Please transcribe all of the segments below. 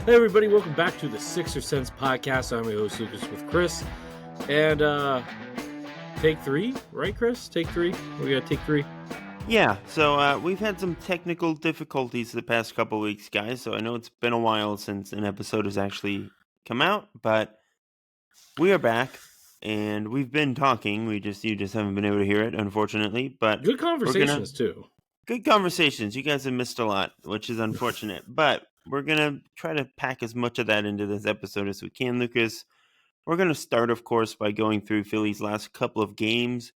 Hey everybody, welcome back to the Sixer Sense podcast. I'm your host Lucas with Chris. And take three, right Chris? Take three. We got take three. Yeah, so we've had some technical difficulties the past couple weeks, guys. So I know it's been a while since an episode has actually come out, but we are back and we've been talking. You just haven't been able to hear it, unfortunately. But Good conversations too. good conversations. You guys have missed a lot, which is unfortunate. But we're gonna try to pack as much of that into this episode as we can, Lucas. We're gonna start, of course, by going through Philly's last couple of games.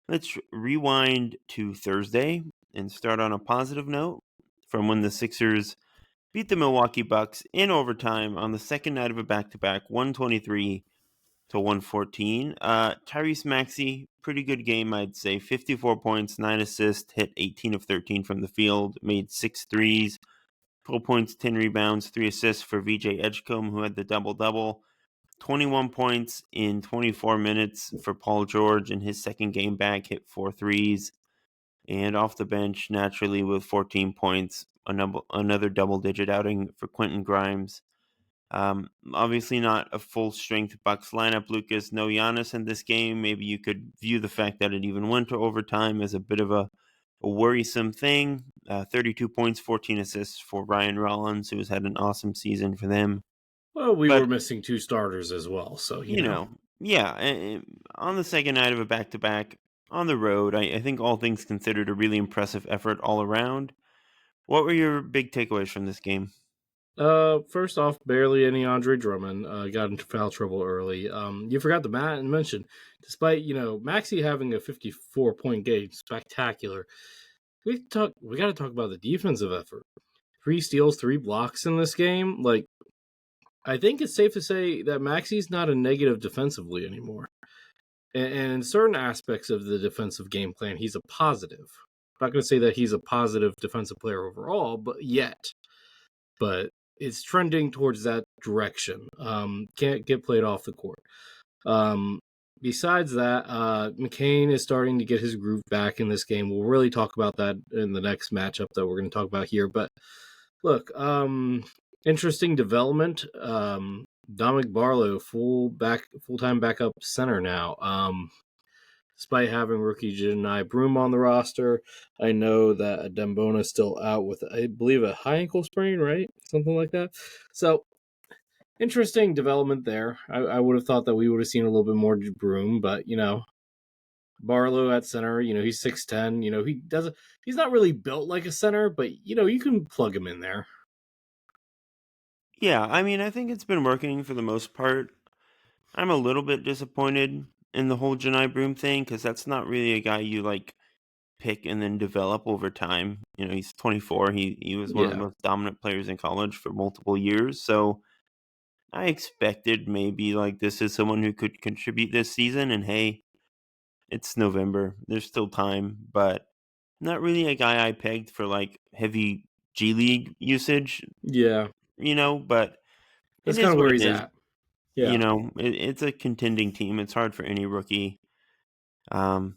Let's rewind to Thursday and start on a positive note from when the Sixers beat the Milwaukee Bucks in overtime on the second night of a back-to-back, 123 to 114. Tyrese Maxey, pretty good game, I'd say. 54 points, 9 assists, hit 18 of 13 from the field, made 6 threes, 12 points, 10 rebounds, 3 assists for VJ Edgecombe, who had the double-double. 21 points in 24 minutes for Paul George in his second game back, hit 4 threes. And off the bench, naturally, with 14 points, another double-digit outing for Quentin Grimes. Obviously not a full-strength Bucks lineup, Lucas. No Giannis in this game. Maybe you could view the fact that it even went to overtime as a bit of a worrisome thing. 32 points, 14 assists for Ryan Rollins, who has had an awesome season for them. Well, we were missing 2 starters as well, so you know. Yeah, on the second night of a back-to-back on the road, I think all things considered a really impressive effort all around. What were your big takeaways from this game? First off, barely any Andre Drummond. Got into foul trouble early. You forgot to mention, despite Maxey having a 54-point game, spectacular. We got to talk about the defensive effort. 3 steals, 3 blocks in this game. Like, I think it's safe to say that Maxey's not a negative defensively anymore. And in certain aspects of the defensive game plan, he's a positive. I'm not going to say that he's a positive defensive player overall, but it's trending towards that direction. Can't get played off the court. Besides that, McCain is starting to get his groove back in this game. We'll really talk about that in the next matchup that we're going to talk about here. But look, interesting development. Dominic Barlow, full-time backup center now. Despite having rookie Janai Broom on the roster, I know that Dembona is still out with, I believe, a high ankle sprain, right? Something like that. So, interesting development there. I would have thought that we would have seen a little bit more Broom, but, Barlow at center, he's 6'10", he's not really built like a center, but, you can plug him in there. Yeah, I mean, I think it's been working for the most part. I'm a little bit disappointed in the whole Janai Broom thing because that's not really a guy you pick and then develop over time. He's 24. He was one of the most dominant players in college for multiple years. So I expected maybe this is someone who could contribute this season. And hey, it's November. There's still time, but not really a guy I pegged for heavy G League usage. Yeah. But that's kind of where he's at. Yeah. It's a contending team. It's hard for any rookie. But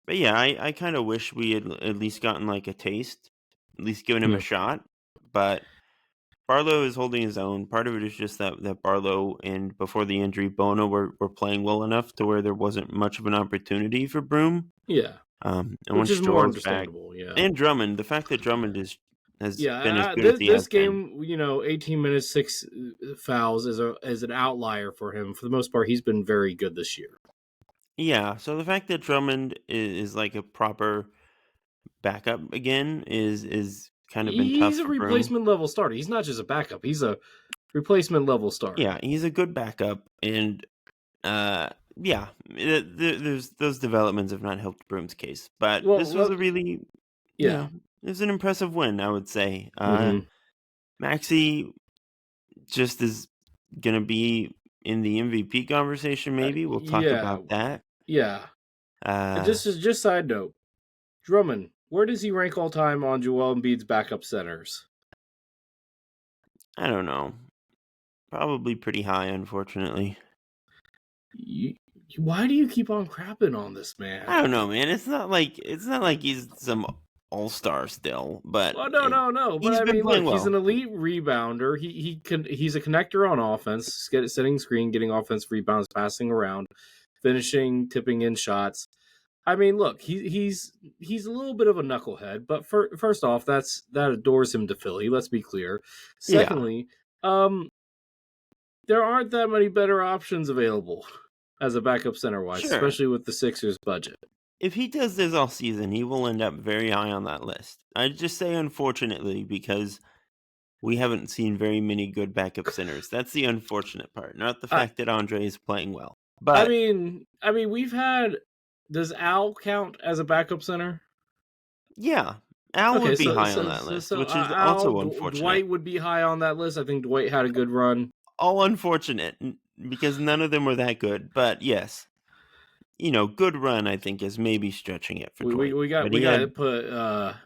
yeah, I kind of wish we had at least gotten a taste, at least given him a shot. But Barlow is holding his own. Part of it is just that Barlow and before the injury, Bono were playing well enough to where there wasn't much of an opportunity for Broom. Yeah. And which is more understandable, back, yeah. And Drummond, the fact that Drummond has been as good as he this game, 18 minutes, 6 fouls is an outlier for him. For the most part, he's been very good this year. Yeah, so the fact that Drummond is a proper backup again is kind of been tough. He's a replacement level starter. He's not just a backup. He's a replacement level starter. Yeah, he's a good backup, and there's those developments have not helped Broom's case, but this was a really it was an impressive win, I would say. Maxey just is gonna be in the MVP conversation. Maybe we'll talk about that. Yeah. Just side note, Drummond, where does he rank all time on Joel Embiid's backup centers? I don't know. Probably pretty high, unfortunately. Why do you keep on crapping on this man? I don't know, man. It's not like he's some all-star still, but Oh no. But he's I been mean, playing look, he's well. an elite rebounder. He's a connector on offense, setting screen, getting offense rebounds, passing around, finishing, tipping in shots. I mean, look, he's a little bit of a knucklehead, but first off, that adores him to Philly. Let's be clear. Yeah, Secondly, there aren't that many better options available as a backup center wise, sure. especially with the Sixers budget. If he does this all season, he will end up very high on that list. I just say unfortunately because we haven't seen very many good backup centers. That's the unfortunate part, not the I fact that Andre is playing well. I But mean, we've had. Does Al count as a backup center? yeah, Al Okay, would be so high on so that so, list, so which is Al also unfortunate. Dwight would be high on that list. I think Dwight had a good run. All unfortunate because none of them were that good. But yes, good run I think is maybe stretching it for Dwight. We got But he had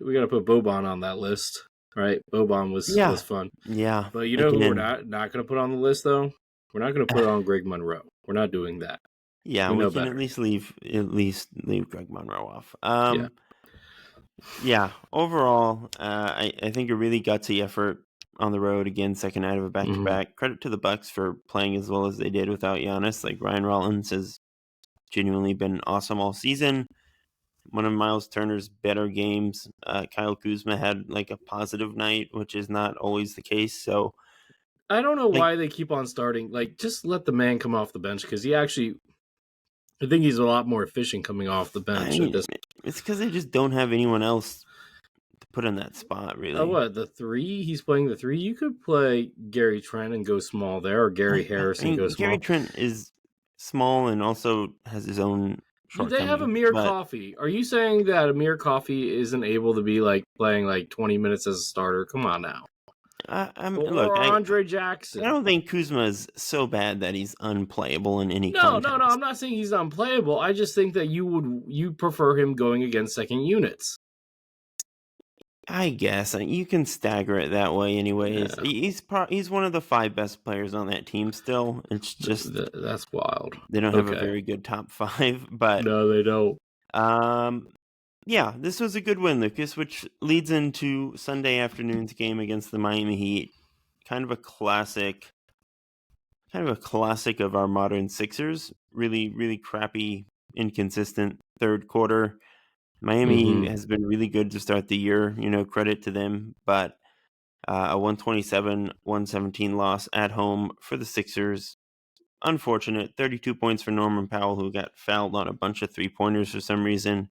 we got to put Boban on that list, right? Boban was yeah, fun, yeah. but you know who we're Again, not going to put on the list though? We're not going to put on Greg Monroe. We're not doing that. yeah, We we know can better. at least leave Greg Monroe off. Yeah. Yeah, overall, I think a really gutsy effort on the road again, second night of a back to Hmm. back. Credit to the Bucks for playing as well as they did without Giannis. Like Ryan Rollins has genuinely been awesome all season. One of Miles Turner's better games. Kyle Kuzma had like a positive night, which is not always the case. So, I don't know like, why they keep on starting. Like, just let the man come off the bench because I think he's a lot more efficient coming off the I bench at mean, this. it's because they just don't have anyone else to put in that spot, really. What the three? He's playing the three. You could play Gary Trent and go small there, or Gary I Harris and go mean, Gary small. Trent is small and also has his own They have shortcomings, Amir but Coffey. Are you saying that Amir Coffey isn't able to be like playing like 20 minutes as a starter? Come on now. look, Or Andre I Jackson. don't think Kuzma is so bad that he's unplayable in any No. context. I'm not saying he's unplayable. I just think that you prefer him going against second units. I guess you can stagger it that way. Anyways, Yeah, he's one of the 5 best players on that team. Still, it's just that's wild. they don't have a Okay. very good top 5. But No, they don't. um, yeah, this was a good win, Lucas, which leads into Sunday afternoon's game against the Miami Heat. Kind of a classic of our modern Sixers. Really, really crappy, inconsistent third quarter. Miami Mm-hmm. has been really good to start the year, credit to them, but a 127-117 loss at home for the Sixers. Unfortunate. 32 points for Norman Powell, who got fouled on a bunch of three-pointers for some reason.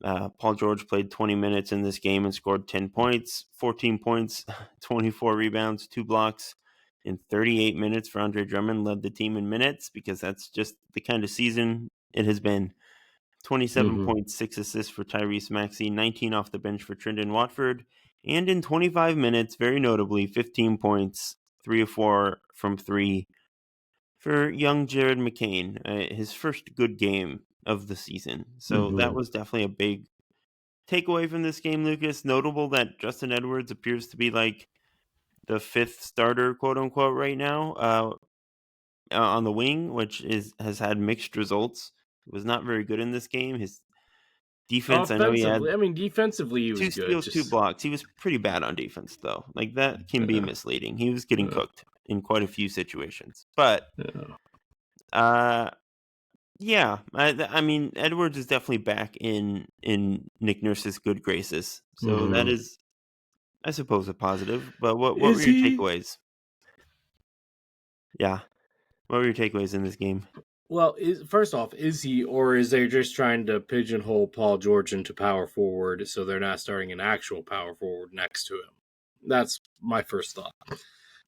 Paul George played 20 minutes in this game and scored 10 points, 14 points, 24 rebounds, 2 blocks in 38 minutes for Andre Drummond. Led the team in minutes because that's just the kind of season it has been. Mm-hmm. 27.6 assists for Tyrese Maxey, 19 off the bench for Trendon Watford, and in 25 minutes, very notably, 15 points, 3 of 4 from 3 for young Jared McCain, his first good game of the season. So that Mm-hmm. was definitely a big takeaway from this game, Lucas. Notable that Justin Edwards appears to be like the 5th starter, quote unquote, right now on the wing, which has had mixed results. Was not very good in this game. His defense, I know he had Defensively, he 2 was good. steals, 2 Just blocks. He was pretty bad on defense, though. Like, that can be yeah, misleading. He was getting yeah, cooked in quite a few situations. But, yeah. uh, yeah, I mean, Edwards is definitely back in Nick Nurse's good graces. So that Mm-hmm. is, I suppose, a positive. But what were Is your he? takeaways? Yeah. What were your takeaways in this game? Well, first off, is he, or is they just trying to pigeonhole Paul George into power forward so they're not starting an actual power forward next to him? That's my first thought. I don't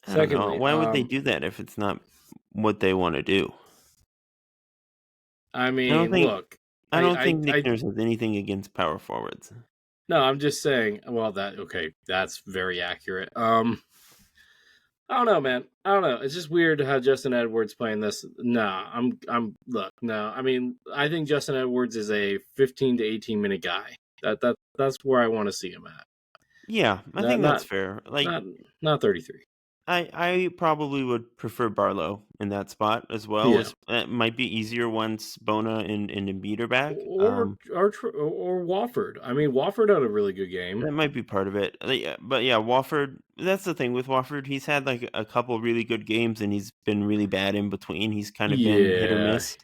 know. Secondly, Why would they do that if it's not what they want to do? I I don't mean, think look, I don't think Nick I Nurse has anything against power forwards. no, I'm just saying. Well, that's very accurate. I don't know, man. I don't know. It's just weird to have Justin Edwards playing this. Nah, look, no. I mean, I think Justin Edwards is a 15 to 18 minute guy. That's where I want to see him at. Yeah, I Not think that's not fair. Like not not 33. I probably would prefer Barlow in that spot as well. Yeah. It might be easier once Bona and Embiid are back. Or Wofford. I mean, Wofford had a really good game. That might be part of it. Yeah, but yeah, Wofford. That's the thing with Wofford. He's had like a couple really good games, and he's been really bad in between. He's kind of been hit or Yeah. miss. So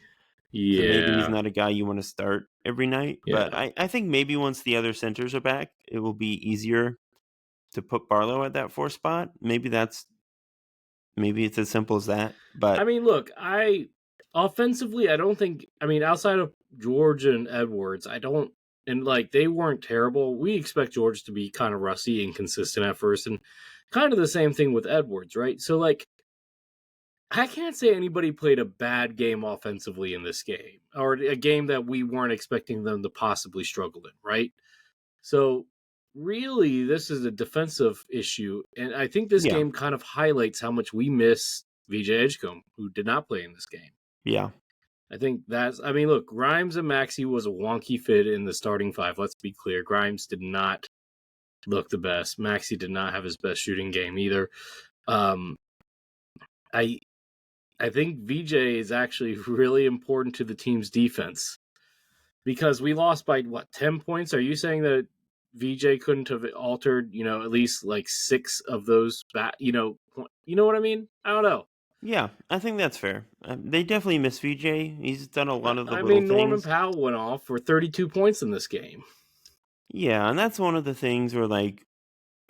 maybe he's Yeah. not a guy you want to start every night. But Yeah. I think maybe once the other centers are back, it will be easier to put Barlow at that 4 spot. Maybe it's as simple as that. I But mean, look, I offensively, I don't think. I mean, outside of George and Edwards, I don't. And like they weren't terrible. We expect George to be kind of rusty, inconsistent at first, and kind of the same thing with Edwards, right? So like, I can't say anybody played a bad game offensively in this game, or a game that we weren't expecting them to possibly struggle in, right? So really, this is a defensive issue, and I think this yeah, game kind of highlights how much we miss VJ Edgecombe, who did not play in this game. yeah, I think that's. I mean, look, Grimes and Maxey was a wonky fit in the starting five. Let's be clear. Grimes did not look the best. Maxey did not have his best shooting game either. Um, I I think VJ is actually really important to the team's defense because we lost by what 10 points. Are you saying that VJ couldn't have altered, at least like six of those you know what I mean? I don't know. yeah. I think that's fair. They definitely miss VJ. He's done a lot of the I little mean, Norman things. Powell went off for 32 points in this game. Yeah, and that's one of the things where like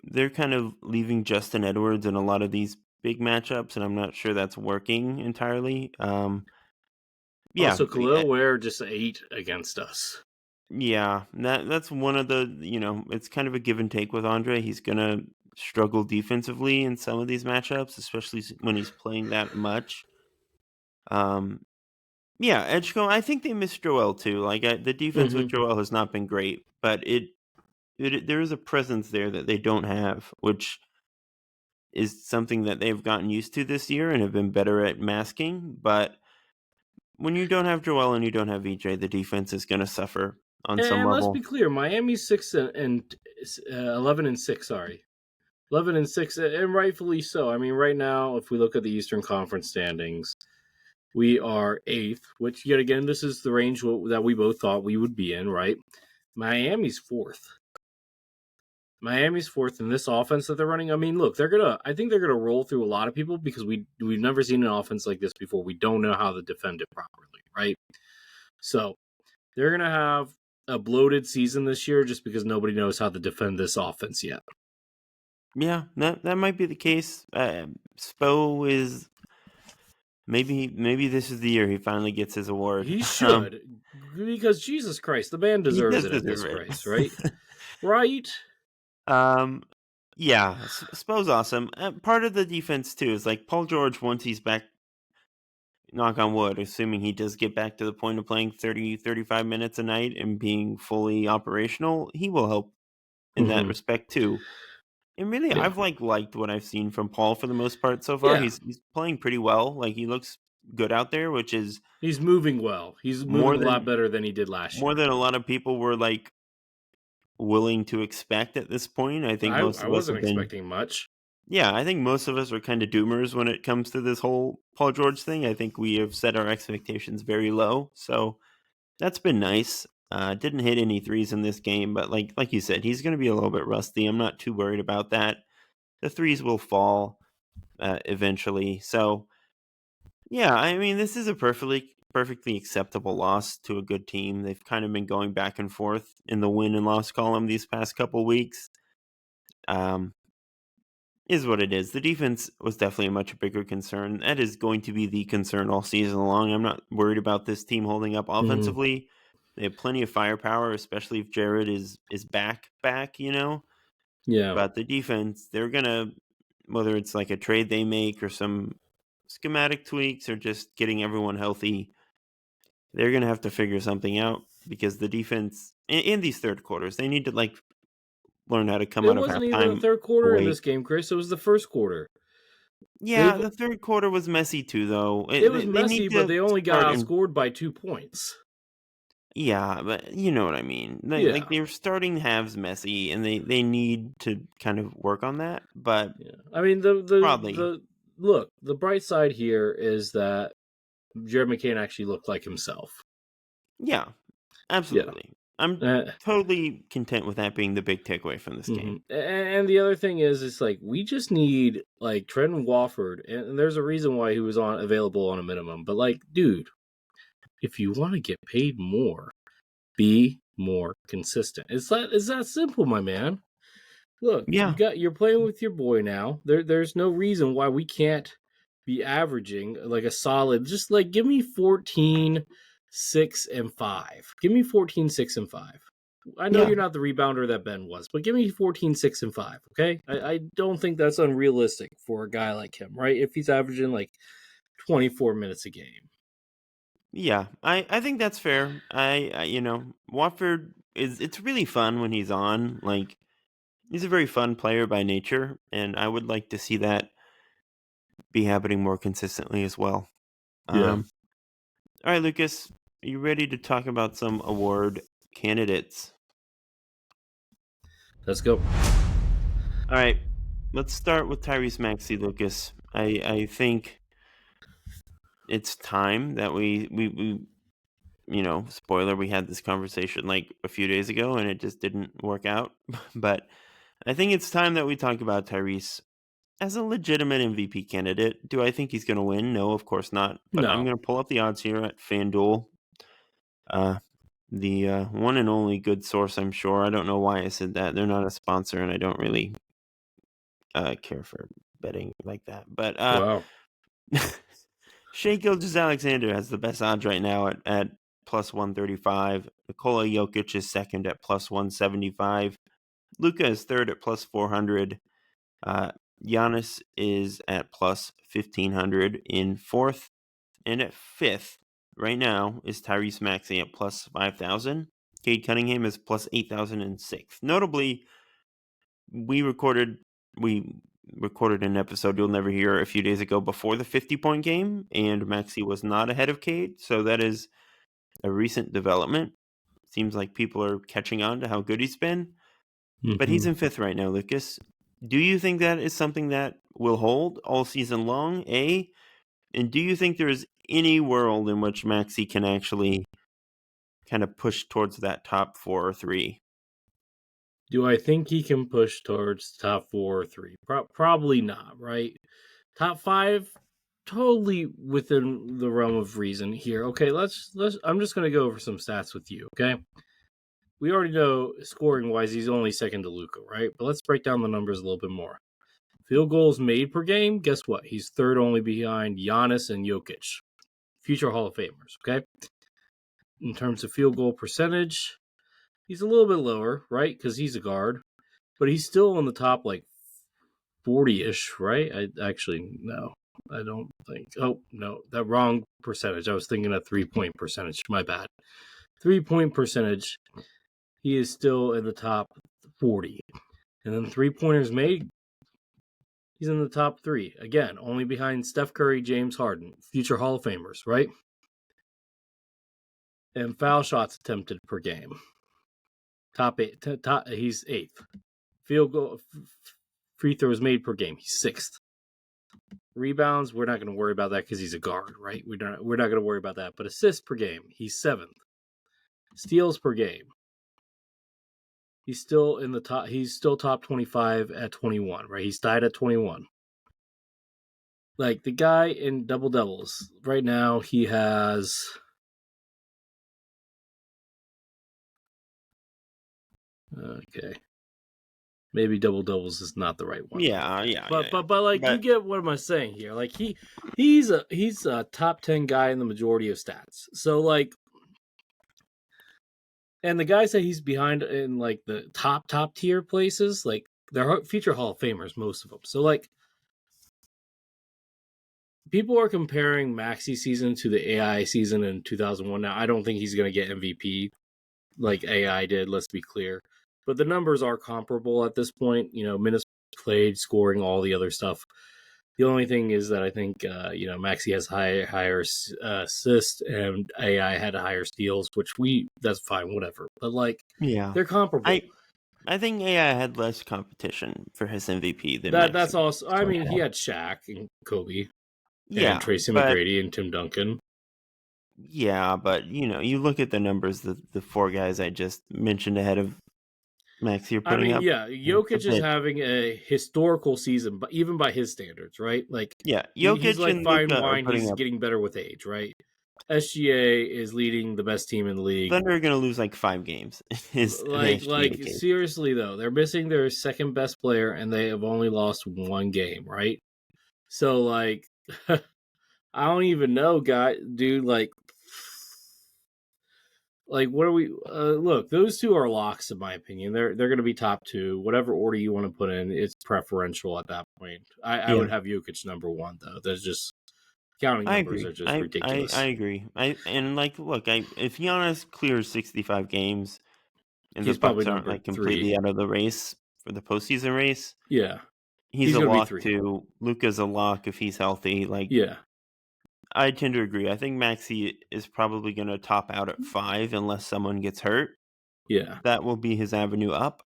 they're kind of leaving Justin Edwards in a lot of these big matchups, and I'm not sure that's working entirely. Yeah, Also, Khalil Ware just ate against us. yeah. That's one of the it's kind of a give and take with Andre. He's gonna struggle defensively in some of these matchups, especially when he's playing that much. Um, yeah, Edgecombe. I think they miss Joel too. Like the defense with Mm-hmm. Joel has not been great, but there is a presence there that they don't have, which is something that they've gotten used to this year and have been better at masking. But when you don't have Joel and you don't have VJ, the defense is going to suffer on some And let's be level. clear, Miami's 11-6. Sorry, 11-6, and rightfully so. I mean, right now, if we look at the Eastern Conference standings, we are eighth. Which, yet again, this is the range that we both thought we would be in. Right? Miami's fourth. Miami's fourth in this offense that they're running. I mean, look, I think they're gonna roll through a lot of people because we've never seen an offense like this before. We don't know how to defend it properly, right? So they're gonna have a bloated season this year just because nobody knows how to defend this offense yet. Yeah, that might be the case. Spo is maybe this is the year he finally gets his award. He should, because Jesus Christ, the man He deserves does it at this deserve price, it. right? Right? um, yeah, Spo's awesome. Part of the defense too is like Paul George once he's back, knock on wood, assuming he does get back to the point of playing 30-35 minutes a night and being fully operational, he will help in that Mm-hmm. respect too. And really, Yeah. I've liked what I've seen from Paul for the most part so far. Yeah. He's playing pretty well. Like he looks good out there, which is He's moving well. He's moving more a lot than better than he did last more year. than a lot of people were like willing to expect at this point. I think most I of us wasn't have been. expecting much. Yeah, I think most of us are kind of doomers when it comes to this whole Paul George thing. I think we have set our expectations very low, so that's been nice. Didn't hit any threes in this game, but like you said, he's going to be a little bit rusty. I'm not too worried about that. The threes will fall eventually. So yeah, I mean, this is a perfectly acceptable loss to a good team. They've kind of been going back and forth in the win and loss column these past couple weeks. Um, is what it is. The defense was definitely a much bigger concern. That is going to be the concern all season long. I'm not worried about this team holding up Mm-hmm. offensively. They have plenty of firepower, especially if Jared is back, Yeah. But the defense, they're gonna, whether it's like a trade they make or some schematic tweaks or just getting everyone healthy, they're gonna have to figure something out because the defense in these third quarters, they need to like learn how to come It out of wasn't even the halftime third quarter in this awake. game, Chris. It was the first quarter. Yeah, They've the third quarter was messy too, though. It was They messy, need but to they only got start and outscored by 2 points. Yeah, but you know what I mean. Yeah, They're starting halves messy, and they need to kind of work on that. But yeah. I mean, broadly, the look. The bright side here is that Jared McCain actually looked like himself. yeah, Yeah. absolutely. I'm Uh, totally content with that being the big takeaway from this game. And the other thing is, it's like we just need like Trenton Wofford, and there's a reason why he was on available on a minimum. But like, dude, if you want to get paid more, be more consistent. It's that simple, my man. Look, Yeah, you're playing with your boy now. There's no reason why we can't be averaging like a solid, just like give me 14, 6, and 5. Give me 14, 6, and 5. I know yeah, you're not the rebounder that Ben was, but give me 14, 6, and 5, okay? I don't think that's unrealistic for a guy like him, right? If he's averaging like 24 minutes a game. yeah. I think that's fair. Watford is it's really fun when he's on. Like he's a very fun player by nature, and I would like to see that be happening more consistently as well. Yeah. Um, all right, Lucas, are you ready to talk about some award candidates? Let's go. All right, let's start with Tyrese Maxey, Lucas. I think it's time that we spoiler, we had this conversation like a few days ago and it just didn't work out. But I think it's time that we talk about Tyrese as a legitimate MVP candidate. Do I think he's going to win? No, of course not. But I'm No. going to pull up the odds here at FanDuel. Uh, the one and only good source, I'm sure. I don't know why I said that. They're not a sponsor, and I don't really care for betting like that. But Wow. Shea Gilgeous-Alexander has the best odds right now at plus 135. Nikola Jokic is second at plus 175. Luka is third at plus 400. Uh, Giannis is at plus 1500 in fourth. And at fifth, right now, is Tyrese Maxey at plus 5,000. Cade Cunningham is plus 8,000 in sixth. Notably, we recorded we recorded an episode you'll never hear a few days ago before the 50-point game, and Maxey was not ahead of Cade, so that is a recent development. Seems like people are catching on to how good he's been, but he's Hmm. in fifth right now, Lucas. Do you think that is something that will hold all season long, A? And do you think there is any world in which Maxey can actually kind of push towards that top 4 or 3? Do I think he can push towards top 4 or 3? Probably not, right? Top 5, totally within the realm of reason here. Okay, let's. I'm just gonna go over some stats with you. Okay, we already know scoring wise he's only second to Luka, right? But let's break down the numbers a little bit more. Field goals made per game. Guess what? He's third only behind Giannis and Jokic, future Hall of Famers. Okay, in terms of field goal percentage, he's a little bit lower, right? Because he's a guard, but he's still on the top like 40-ish, right? I actually no, I don't think. Oh no, that wrong percentage. I was thinking of 3-point percentage. My bad. 3-point percentage. He is still in the top 40, and then 3-pointers made. He's in the top 3 again, only behind Steph Curry, James Harden, future Hall of Famers, right? And foul shots attempted per game. Top 8. He's 8th. Field goal, free throws made per game. He's 6th. Rebounds, we're not going to worry about that because he's a guard, right? We're not going to worry about that. But assists per game, he's 7th. Steals per game, he's still in the top. He's still top 25 at 21, right? He's tied at 21. Like the guy in double doubles right now, he has. Okay, maybe double doubles is not the right one. But like you But get what am I saying here? Like he's a top 10 guy in the majority of stats. So like, and the guys that he's behind in like the top tier places, like they're future Hall of Famers, most of them. So like, people are comparing Maxi season to the AI season in 2001. Now I don't think he's going to get MVP like AI did. Let's be clear, but the numbers are comparable at this point. You know, minutes played, scoring, all the other stuff. The only thing is that I think Maxey has higher assist and AI had higher steals, which that's fine, whatever. But like, Yeah. they're comparable. I think AI had less competition for his MVP than That's Maxey. also. I mean, he had Shaq and Kobe and Yeah, Tracy but McGrady and Tim Duncan. yeah, but you look at the numbers the four guys I just mentioned ahead of Maxey are I putting mean, up. yeah, It's a Jokic is bit. having a historical season, but even by his standards, right? Like Yeah, he's Jokic like and fine Luka are wine. putting He's up. getting better with age, right? SGA is leading the best team in the league. Thunder are going to lose like 5 games. Is the SGA case? Seriously though, they're missing their second best player, and they have only lost one game, right? So like, I don't even know, dude. Like what are we? Look, those two are locks in my opinion. They're going to be top two, whatever order you want to put in. It's preferential at that point. I Yeah, would have Jokic number one though. There's just counting I numbers agree. are just I ridiculous. agree. And like, look, if Giannis clears 65 games and the He's probably Bucks aren't number like three. completely out of the race for the postseason race, Yeah, he's he's a going to be lock three. too. Luka's a lock if he's healthy. Like, Yeah, I tend to agree. I think Maxey is probably going to top out at 5 unless someone gets hurt. yeah. That will be his avenue up.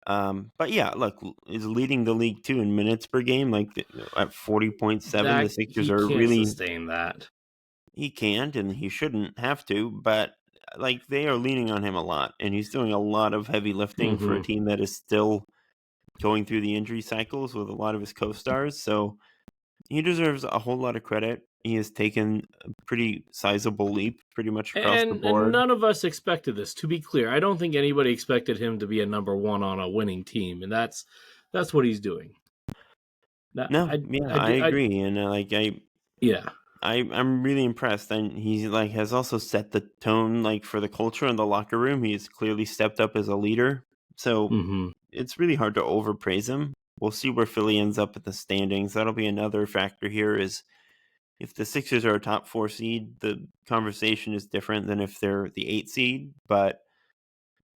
But yeah, look, is leading the league too in minutes per game, like at 40.7. The That Sixers he are can't really. sustain that. He can't, and he shouldn't have to. But like they are leaning on him a lot, and he's doing a lot of heavy lifting for a Mm-hmm. team that is still going through the injury cycles with a lot of his co-stars. So he deserves a whole lot of credit. He has taken a pretty sizable leap, pretty much across the And board. none of us expected this. To be clear, I don't think anybody expected him to be a number one on a winning team, and that's what he's doing. Now, No, yeah, I agree, and yeah. I'm really impressed, and he like has also set the tone like for the culture in the locker room. He has clearly stepped up as a leader, so Mm-hmm. it's really hard to overpraise him. We'll see where Philly ends up at the standings. That'll be another factor here. Is if the Sixers are a top 4 seed, the conversation is different than if they're the 8 seed. But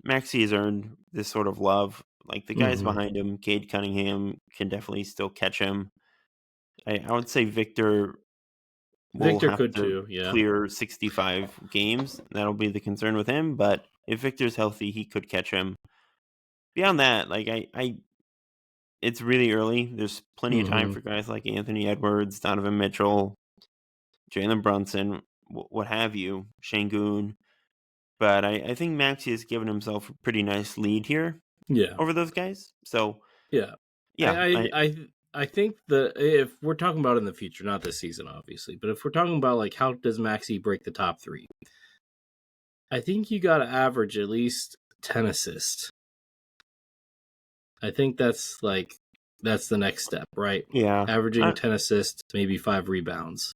Maxey has earned this sort of love. Like the guys Mm-hmm. behind him, Cade Cunningham can definitely still catch him. I would say Victor will Victor have could to too. Yeah. clear 65 games. That'll be the concern with him. But if Victor's healthy, he could catch him. Beyond that, like it's really early. There's plenty of time Mm-hmm. for guys like Anthony Edwards, Donovan Mitchell, Jalen Brunson, what have you, Şengün. But I think Maxey has given himself a pretty nice lead here Yeah. over those guys. So Yeah. I, yeah, I I I think if we're talking about in the future, not this season, obviously, but if we're talking about like how does Maxey break the top three, I think you got to average at least 10 assists. I think that's the next step, right? yeah, Averaging 10 assists, maybe 5 rebounds.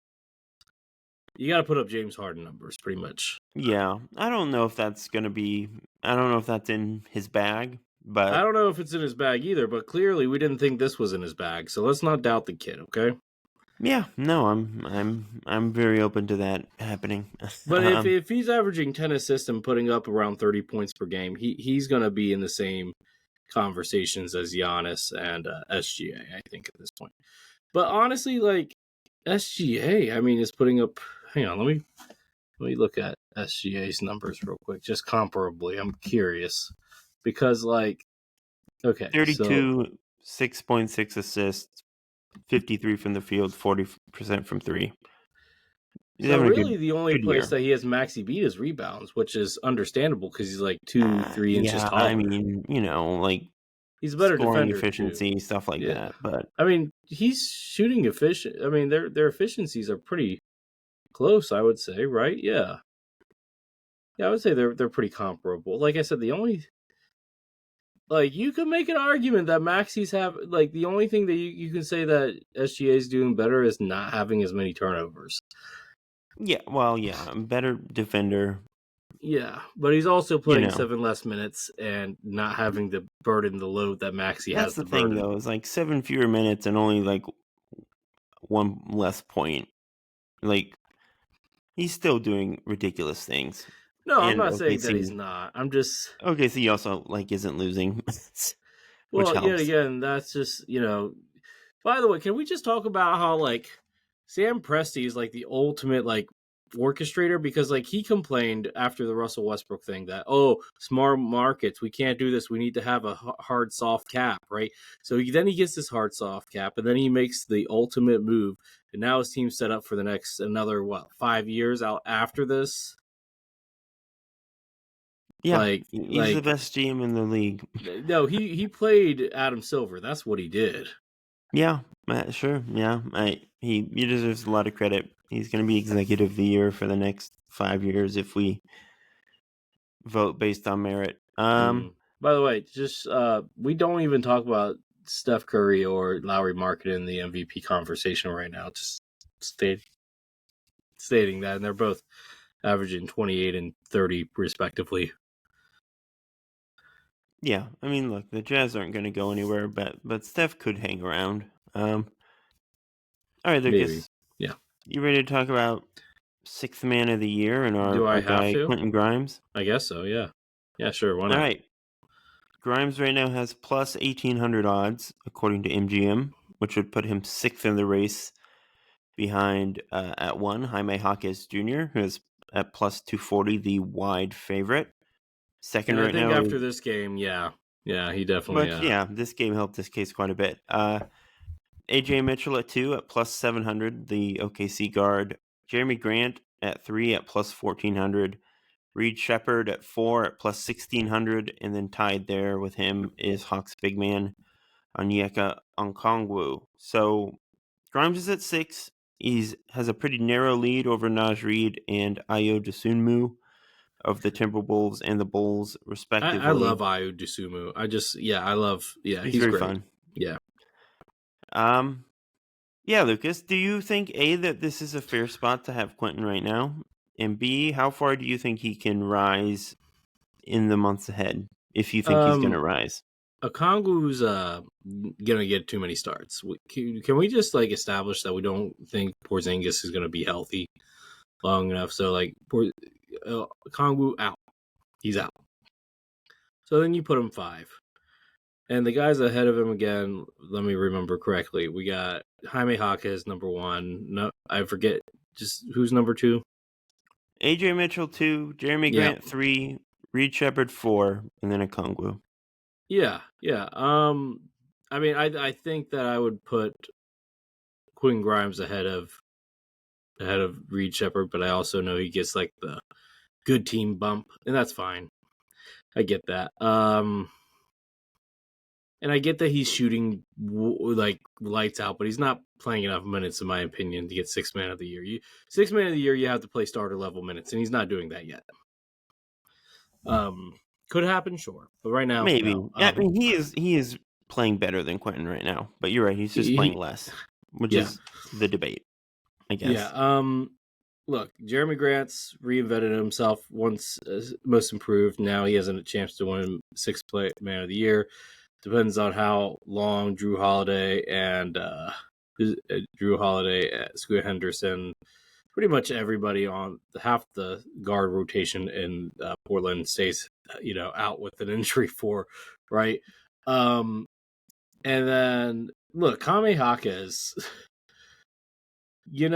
You got to put up James Harden numbers, pretty much. yeah. I don't know if that's gonna be. I don't know if that's in his bag, I but don't know if it's in his bag either, but clearly we didn't think this was in his bag, so let's not doubt the kid, okay? yeah, no, I'm very open to that happening. But if he's averaging 10 assists and putting up around 30 points per game, he's going to be in the same conversations as Giannis and SGA, I think, at this point. But honestly, like SGA, I mean, is putting up. Hang on, let me look at SGA's numbers real quick, just comparably. I'm curious because, like, okay, so 32, 6.6 assists, 53 from the field, 40% from 3. He's having a really the only good place year. that he has Maxi beat is rebounds, which is understandable because he's like 2-3 inches Yeah, I taller. mean, like He's a better scoring defender too. efficiency, stuff like Yeah. that. But I mean, he's shooting efficient. I mean, their efficiencies are pretty close, I would say, right? Yeah. Yeah, I would say they're pretty comparable. Like I said, the only like you could make an argument that Maxi's have like the only thing that you can say that SGA is doing better is not having as many turnovers. yeah, well, yeah, better defender. Yeah, but he's also You playing know, 7 less minutes and not having to burden the load that Maxi that's has the to thing burden. though. Is like 7 fewer minutes and only like 1 less point. Like he's still doing ridiculous things. No, I'm And not saying that he's OKC, not. I'm just OKC also like isn't losing, which well, yet helps. again, that's just By the way, can we just talk about how like Sam Presti is like the ultimate like orchestrator, because like he complained after the Russell Westbrook thing that, oh, smart markets, we can't do this, we need to have a hard soft cap, right? So then he gets this hard soft cap, and then he makes the ultimate move, and now his team's set up for the next another 5 years out after this. Yeah, like he's the like best GM in the league. no, he played Adam Silver, that's what he did. Yeah, sure. Yeah, he deserves a lot of credit. He's going to be executive of the year for the next 5 years if we vote based on merit. By the way, just we don't even talk about Steph Curry or Lowry Market in the MVP conversation right now. Just stating that, and they're both averaging 28 and 30 respectively. Yeah, I mean, look, the Jazz aren't going to go anywhere, but Steph could hang around. All right, Lucas. Maybe. Yeah. You ready to talk about sixth man of the year and Do I our have guy to? Quentin Grimes? I guess so. Yeah. Yeah. Sure. Why not? All right. Grimes right now has plus 1,800 odds according to MGM, which would put him sixth in the race, behind at one Jaime Jaquez Jr., who is at plus 240, the wide favorite. Second And I right think now. after this game, yeah, he definitely. But yeah, this game helped this case quite a bit. AJ Mitchell at 2 at plus 700, the OKC guard. Jeremy Grant at 3 at plus 1,400. Reed Shepard at 4 at plus 1,600. And then tied there with him is Hawks big man Onyeka Okongwu. So Grimes is at 6. He has a pretty narrow lead over Naj Reid and Ayo Dosunmu of the Timberwolves and the Bulls, respectively. I love Ayo Dosunmu. I love. Yeah, he's very great. fun. Yeah. Yeah, Lucas, do you think, A, that this is a fair spot to have Quentin right now? And B, how far do you think he can rise in the months ahead, if you think he's going to rise? Okongwu's gonna get too many starts. Can we just like establish that we don't think Porzingis is gonna be healthy long enough? So like Okongwu out, he's out. So then you put him 5, and the guys ahead of him again. Let me remember correctly. We got Jaime Jaquez number 1. No, I forget just who's number 2. AJ Mitchell 2, Jeremy Grant 3, Reed Shepard 4, and then Okongwu. Yeah. I mean, I think that I would put Quentin Grimes ahead of Reed Shepard, but I also know he gets like the good team bump, and that's fine. I get that. And I get that he's shooting like lights out, but he's not playing enough minutes, in my opinion, to get sixth man of the year. Sixth man of the year, you have to play starter level minutes, and he's not doing that yet. Could happen, sure, but right now, maybe. no. I mean, he is playing better than Quentin right now, but you're right, he's just playing less, which is the debate, I guess. Yeah. Look, Jeremy Grant's reinvented himself. Once most improved, now he has a chance to win sixth man of the year. Depends on how long Drew Holiday, Scoot Henderson, pretty much everybody on half the guard rotation in Portland stays, out with an injury for, right? And then look, Jaime Jaquez. He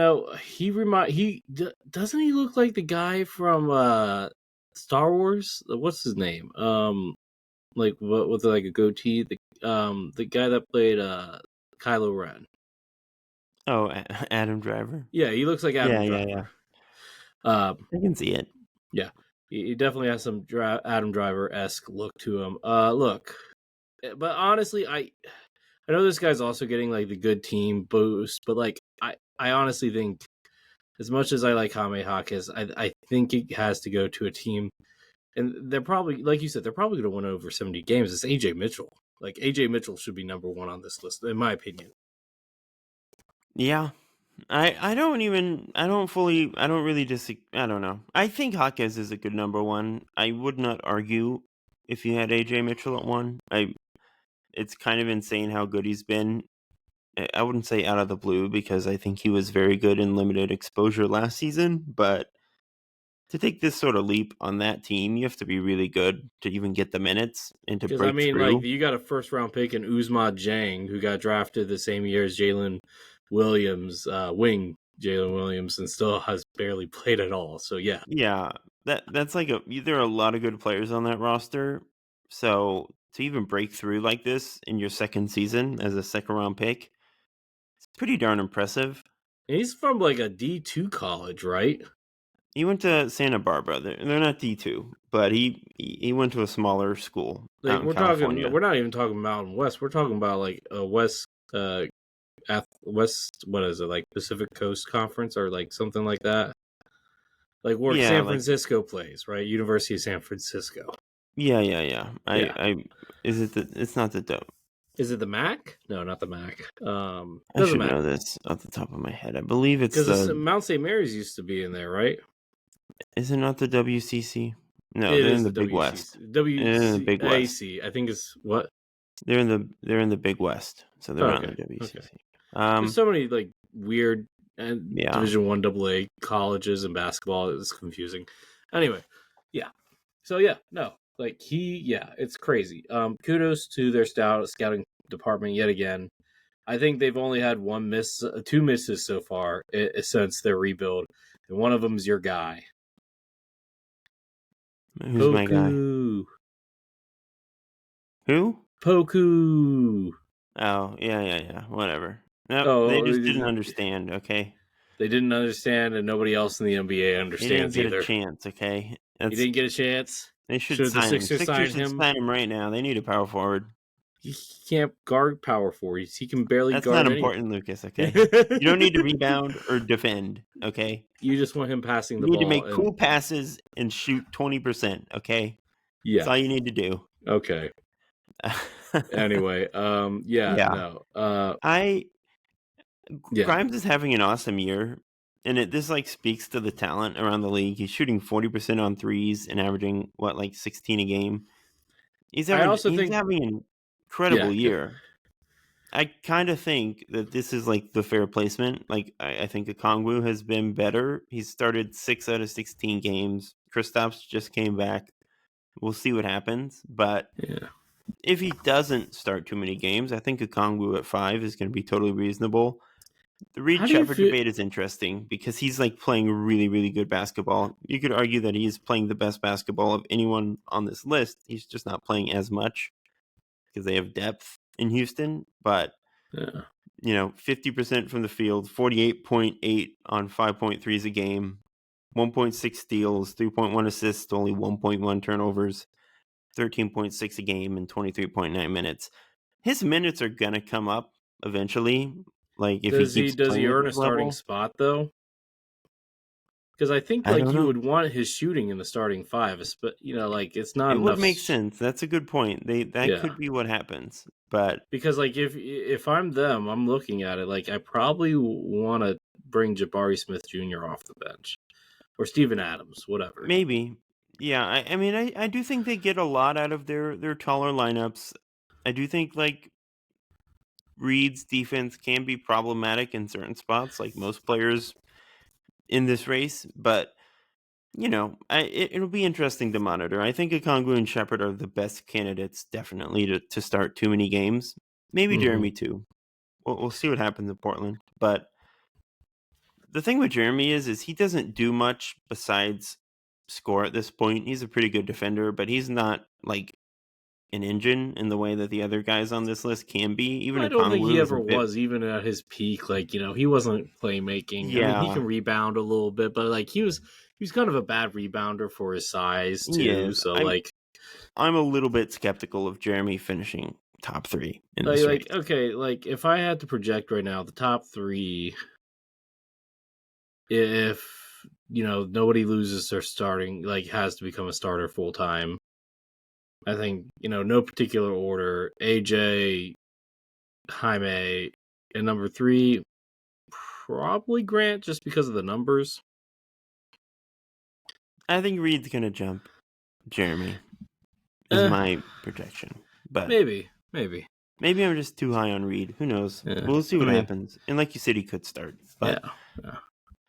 doesn't he look like the guy from Star Wars? What's his name? Like what with like a goatee? The guy that played Kylo Ren. Oh, Adam Driver. Yeah, he looks like Adam Driver. Yeah. I can see it. Yeah, he definitely has some Adam Driver-esque look to him. Look, but honestly, I know this guy's also getting like the good team boost, but like I honestly think, as much as I like Jaime Jaquez, I think it has to go to a team, and they're probably, like you said, they're probably going to win over 70 games. It's AJ Mitchell. Like AJ Mitchell should be number 1 on this list, in my opinion. Yeah, I don't really disagree. I don't know. I think Jaquez is a good number 1. I would not argue if you had AJ Mitchell at 1. It's kind of insane how good he's been. I wouldn't say out of the blue, because I think he was very good in limited exposure last season, but to take this sort of leap on that team, you have to be really good to even get the minutes and to Because, break through. you got a first-round pick in Uzma Jang, who got drafted the same year as Jalen Williams, wing Jalen Williams, and still has barely played at all. So, yeah. Yeah, that's like there are a lot of good players on that roster. So to even break through like this in your second season as a second-round pick, it's pretty darn impressive. And he's from, like, a D2 college, right? He went to Santa Barbara. They're not D2, but he went to a smaller school Like, out in California. we're not even talking Mountain West. We're talking about, like, a West, what is it, like, Pacific Coast Conference or, like, something like that? Like, where Yeah, San like Francisco plays, right? University of San Francisco. yeah. Yeah. Is it it's not the dope. Is it the MAC? No, not the MAC. I Doesn't should matter. know this off the top of my head. I believe it's Because the. Mount St. Mary's used to be in there, right? Is it not the WCC? No, It they're in is the the Big West. WCC. They're in the Big West. WCAC. I think it's what? They're in the Big West, so they're not in the WCC. Okay. There's so many like weird and Yeah. Division I AA colleges and basketball. It's confusing. Anyway, yeah. So yeah, no, like it's crazy. Kudos to their scouting department yet again. I think they've only had two misses so far since their rebuild, and one of them is your guy. Who's my guy? Who? Poku. Oh, yeah. Whatever. No, they just didn't understand, okay? They didn't understand, and nobody else in the NBA understands either. He didn't get either. a chance, okay? He didn't get a chance? They should the sign him. Sixers Should sign him right now. They need a power forward. He can't guard power forwards. He can barely That's guard not important, Lucas, okay? You don't need to rebound or defend, okay? You just want him passing the ball. You need to make cool passes and shoot 20%, okay? Yeah. That's all you need to do. Okay. Anyway, no. Grimes is having an awesome year, and this like speaks to the talent around the league. He's shooting 40% on threes and averaging 16 a game. He's having an incredible year. I kind of think that this is like the fair placement. Like I think Okongwu has been better. He's started 6 out of 16 games. Kristaps just came back. We'll see what happens, but if he doesn't start too many games, I think Okongwu at 5 is going to be totally reasonable. The Reed Shepard debate is interesting because he's like playing really, really good basketball. You could argue that he's playing the best basketball of anyone on this list. He's just not playing as much because they have depth in Houston. But, 50% from the field, 48.8 on 5.3s a game, 1.6 steals, 3.1 assists, only 1.1 turnovers, 13.6 a game, and 23.9 minutes. His minutes are going to come up eventually. Like if does he earn a starting spot though? Because I think you would want his shooting in the starting 5, but it's not. It would make sense. That's a good point. That could be what happens. But because if I'm them, I'm looking at it like I probably want to bring Jabari Smith Jr. off the bench or Steven Adams, whatever. Maybe, yeah. I do think they get a lot out of their taller lineups. I do think Reed's defense can be problematic in certain spots, like most players in this race, but it'll be interesting to monitor. I think Okongwu and Shepard are the best candidates, definitely, to start too many games. Maybe Jeremy too. We'll see what happens in Portland. But the thing with Jeremy is he doesn't do much besides score at this point. He's a pretty good defender, but he's not like an engine in the way that the other guys on this list can be. Even I don't think he ever was, even at his peak. He wasn't playmaking. Yeah. He can rebound a little bit, but he was kind of a bad rebounder for his size too. So I'm a little bit skeptical of Jeremy finishing top 3 in this race. Okay, if I had to project right now, the top 3, if nobody loses their starting, has to become a starter full time. I think, no particular order. AJ, Jaime, and number 3, probably Grant, just because of the numbers. I think Reed's going to jump Jeremy, is my projection. But maybe. Maybe I'm just too high on Reed. Who knows? Yeah. We'll see what happens. And like you said, he could start. But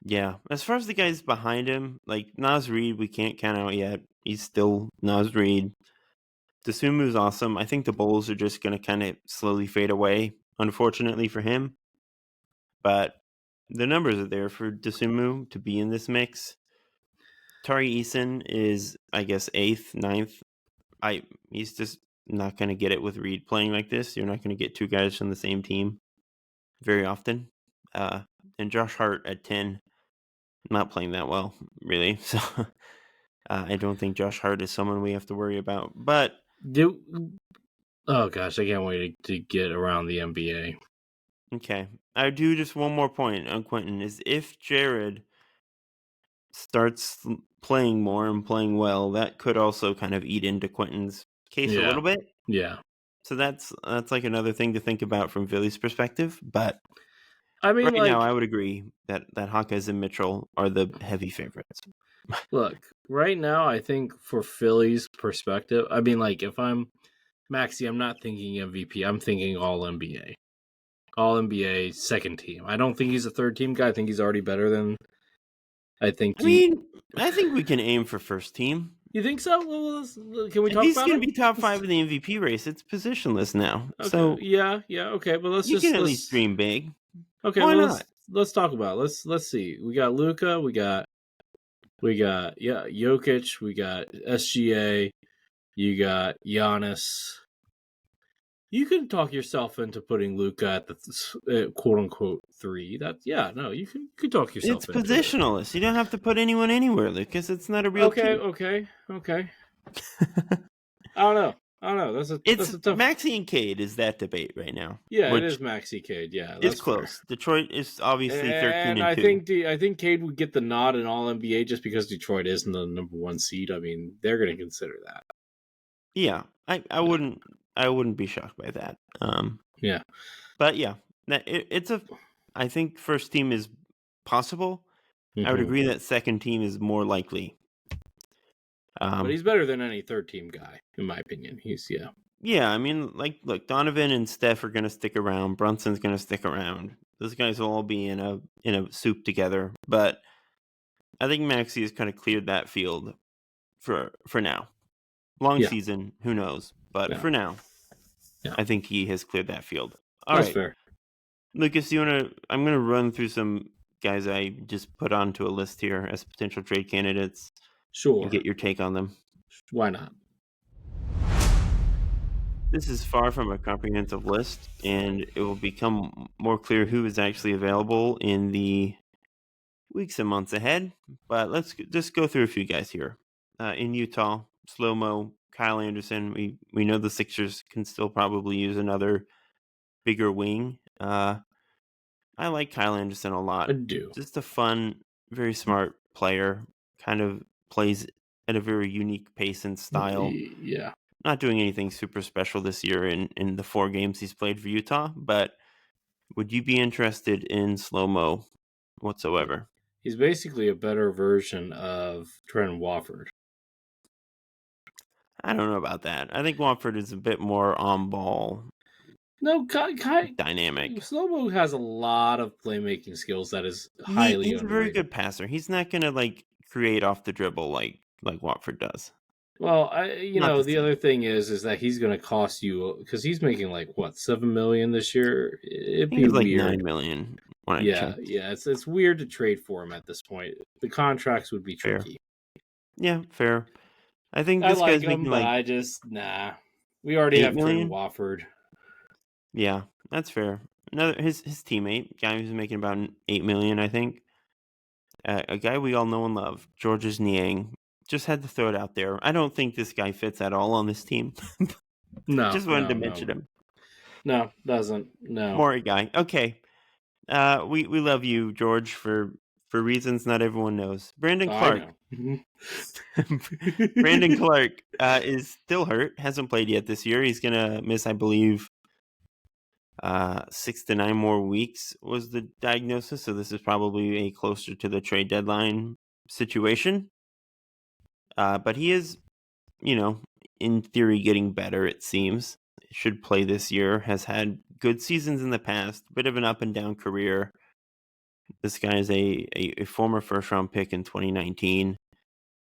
Yeah. As far as the guys behind him, like Nas Reed, we can't count out yet. He's still Nas Reed. Desumu's awesome. I think the Bulls are just going to kind of slowly fade away, unfortunately for him. But the numbers are there for Desumu to be in this mix. Tari Eason is, I guess, 8th, 9th. He's just not going to get it with Reed playing like this. You're not going to get two guys from the same team very often. And Josh Hart at 10, not playing that well, really. So I don't think Josh Hart is someone we have to worry about. But oh gosh, I can't wait to get around the NBA. okay, I do just one more point on Quentin is if Jared starts playing more and playing well, that could also kind of eat into Quentin's case a little bit. Yeah. So that's like another thing to think about from Philly's perspective. But I mean, right now, I would agree that Hawkeyes and Mitchell are the heavy favorites. Look, right now, I think for Philly's perspective, I mean, like if I'm Maxey, I'm not thinking MVP. I'm thinking All NBA. All NBA second team. I don't think he's a third team guy. I think he's already better than. I think we can aim for first team. You think so? Well, can we talk about it? He's going to be top 5 in the MVP race. It's positionless now. Okay. So yeah, okay. But let's can at least dream big. Okay, why not? Let's talk about it. Let's see. We got Luka. We got Jokic. We got SGA. You got Giannis. You can talk yourself into putting Luka at the quote unquote 3. You can talk yourself into it. It's positionalist. You don't have to put anyone anywhere, Lucas. It's not a real team. Okay. I don't know. That's a tough. Maxey and Cade is that debate right now. Yeah, it is Maxey Cade. Yeah, it's close. Fair. Detroit is obviously 13 and 2. I think Cade would get the nod in All NBA just because Detroit isn't the number 1 seed. I mean, they're going to consider that. Yeah, I wouldn't be shocked by that. Yeah, but yeah, I think first team is possible. Mm-hmm. I would agree that second team is more likely. But he's better than any third team guy, in my opinion. Yeah, I mean, look, Donovan and Steph are going to stick around. Brunson's going to stick around. Those guys will all be in a soup together. But I think Maxey has kind of cleared that field for now. Long season, who knows? But for now, I think he has cleared that field. That's fair. Lucas, I'm going to run through some guys I just put onto a list here as potential trade candidates. Sure. And get your take on them. Why not? This is far from a comprehensive list, and it will become more clear who is actually available in the weeks and months ahead. But let's just go through a few guys here. In Utah, Slow-Mo, Kyle Anderson. We know the Sixers can still probably use another bigger wing. I like Kyle Anderson a lot. I do. Just a fun, very smart player. Kind of plays at a very unique pace and style. Yeah. Not doing anything super special this year in the 4 games he's played for Utah, but would you be interested in Slow-Mo whatsoever? He's basically a better version of Trent Watford. I don't know about that. I think Watford is a bit more on ball. No, dynamic. Slow-Mo has a lot of playmaking skills that is highly He's a very good passer. He's not going to create off the dribble like Watford does. Well, the other thing is that he's going to cost you because he's making $7 million this year. It'd be weird. $9 million. It's weird to trade for him at this point. The contracts would be tricky. Fair. Yeah, fair. I think this guy's making We already have Trent Watford. Yeah, that's fair. Another his teammate, guy who's making about $8 million, I think. A guy we all know and love, Georges Niang. Just had to throw it out there. I don't think this guy fits at all on this team. No. Just wanted to mention him. No, doesn't. No. More a guy. Okay. We love you, George, for reasons not everyone knows. Brandon Clark. Brandon Clark is still hurt. Hasn't played yet this year. He's gonna miss, I believe, 6 to 9 more weeks was the diagnosis. So this is probably a closer to the trade deadline situation. But he is, in theory, getting better, it seems. Should play this year. Has had good seasons in the past. Bit of an up and down career. This guy is a former first-round pick in 2019.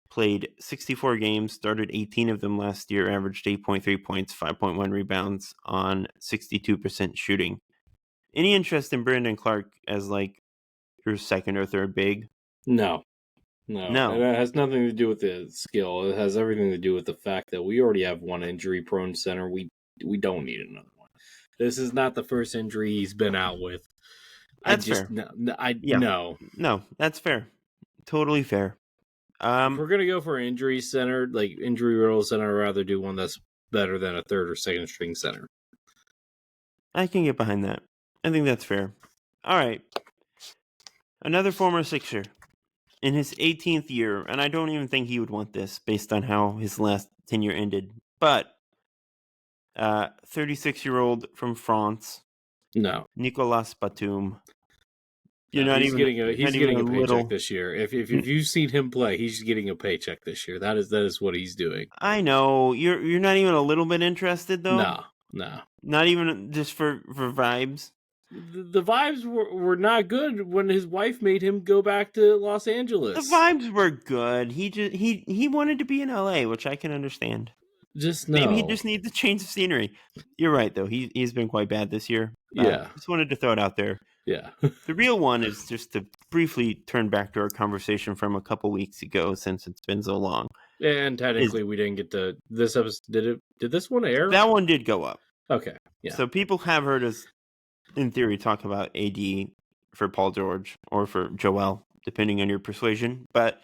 Played 64 games, started 18 of them last year, averaged 8.3 points, 5.1 rebounds on 62% shooting. Any interest in Brandon Clark as like your second or third big? No. No. It has nothing to do with the skill. It has everything to do with the fact that we already have one injury-prone center. We don't need another one. This is not the first injury he's been out with. That's fair. Yeah. No. No, that's fair. Totally fair. If we're gonna go for an injury center, like injury riddle center, I'd rather do one that's better than a third or second string center. I can get behind that. I think that's fair. All right. Another former Sixer in his 18th year, and I don't even think he would want this based on how his last tenure ended, but 36-year-old from France, No. Nicolas Batum. He's getting a paycheck this year. If you've seen him play, he's getting a paycheck this year. That is what he's doing. I know. You're not even a little bit interested though? No. Not even just for vibes. The vibes were not good when his wife made him go back to Los Angeles. The vibes were good. He wanted to be in LA, which I can understand. Maybe he just needs to change the scenery. You're right though. He's been quite bad this year. Yeah. Just wanted to throw it out there. Yeah. The real one is just to briefly turn back to our conversation from a couple weeks ago, since it's been so long. And technically, we didn't get to this episode. Did this one air? That one did go up. Okay. Yeah. So people have heard us, in theory, talk about AD for Paul George or for Joel, depending on your persuasion. But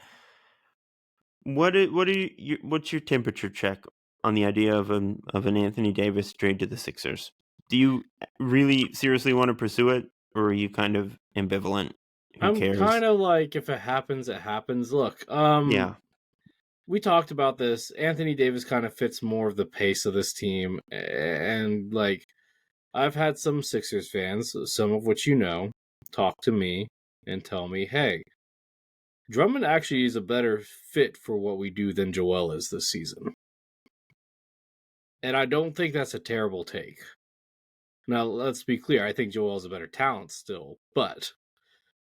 what's your temperature check on the idea of an Anthony Davis trade to the Sixers? Do you really seriously want to pursue it, or are you kind of ambivalent? Who cares? I'm kind of like, if it happens, it happens. Look, yeah, we talked about this. Anthony Davis kind of fits more of the pace of this team, and like, I've had some Sixers fans, some of which talk to me and tell me, hey, Drummond actually is a better fit for what we do than Joel is this season. And I don't think that's a terrible take. Now, let's be clear. I think Joel's a better talent still. But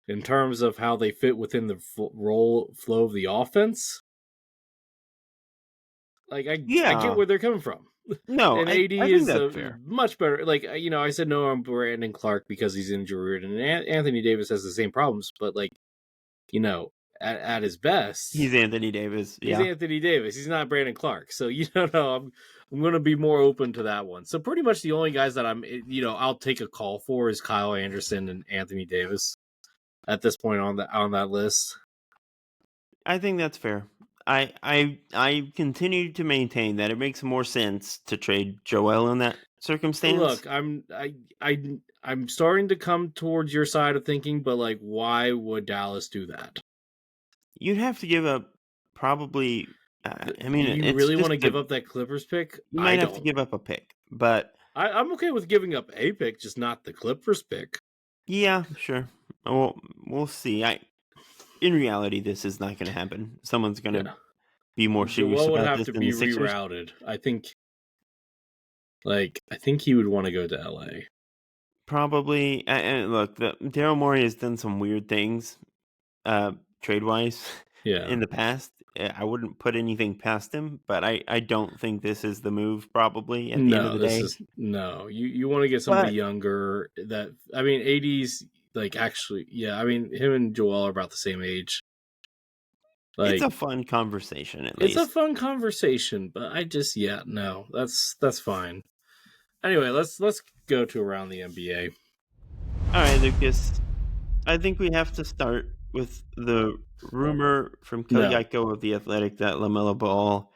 in terms of how they fit within the flow of the offense, like, I get where they're coming from. No, and AD is much better. Like, I said no on Brandon Clark because he's injured, and Anthony Davis has the same problems. But, like, at his best, he's Anthony Davis. He's Anthony Davis. He's not Brandon Clark. So, I'm going to be more open to that one. So pretty much the only guys that I'll take a call for is Kyle Anderson and Anthony Davis at this point on that list. I think that's fair. I continue to maintain that it makes more sense to trade Joel in that circumstance. Look, I'm starting to come towards your side of thinking, but like, why would Dallas do that? You'd have to give up probably. I mean, you really want to give up that Clippers pick? You might have to give up a pick, but I'm okay with giving up a pick, just not the Clippers pick. Yeah, sure. Well, we'll see. In reality, this is not going to happen. Someone's going to be more serious about this. Would have to be rerouted. I think he would want to go to LA. Probably. And look, Daryl Morey has done some weird things, trade-wise. Yeah. In the past, I wouldn't put anything past him, but I don't think this is the move. Probably at the end of the day. You want to get somebody younger. AD's like actually, yeah. I mean, him and Joel are about the same age. Like, it's a fun conversation. At least it's a fun conversation, but that's fine. Anyway, let's go to around the NBA. All right, Lucas. I think we have to start with the rumor from Koyako of The Athletic that LaMelo Ball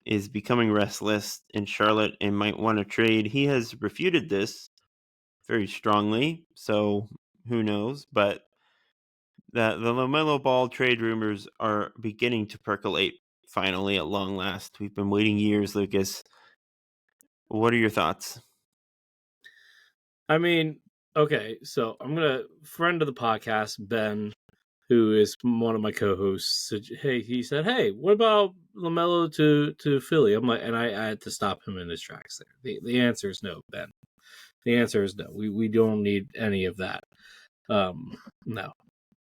is becoming restless in Charlotte and might want to trade. He has refuted this very strongly, so who knows? But the LaMelo Ball trade rumors are beginning to percolate finally at long last. We've been waiting years, Lucas. What are your thoughts? I mean, okay, so I'm friend of the podcast, Ben, who is one of my co-hosts, he said, hey, what about LaMelo to Philly? I'm like, and I had to stop him in his tracks there. The answer is no, Ben. The answer is no. We don't need any of that. No.